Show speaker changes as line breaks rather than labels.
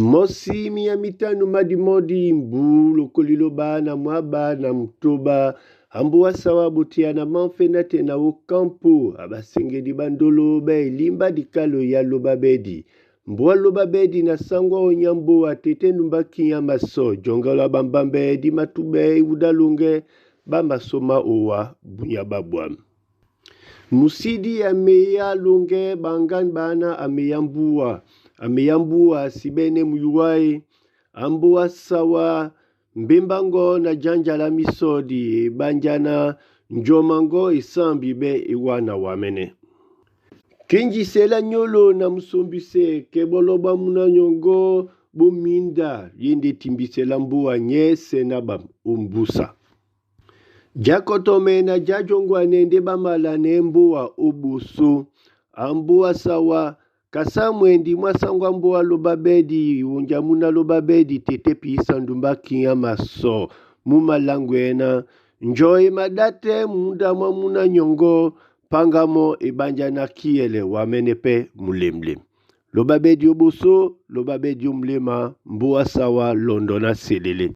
Mosi mitano madimodi mbu lokolilo bana mwaba na mtoba ambuwa sawa butiana manfena tena ukampu abasengedi bandolo ba elimba dikalo ya lobabedi mbuwa lobabedi na sangwa onyambo atete numbaki ya maso jongala bambambe di matube udalunge bamasoma owa bunya babwa musidi ameya lunge bangan bana ameyambua sibene muyuwai ambuwa sawa mbimbango na janja la misodi banjana njomango isambi be iwana wamene kinji sela nyolo na musombise keboloba muna nyongo buminda yindi timbise lambuwa nyese na bam umbusa jakotome na jajongwa nende bamala nembuwa ubusu ambuwa sawa kasamwendi mwasangwa mbuwa lobabedi unjamuna lobabedi tete pisa ndumbaki ya maso mumalangwena njoi madate munda mwamuna nyongo pangamo ibanja na kiele wamenepe mulemle lobabedi ubusu lobabedi umlema mbuwa sawa londona selele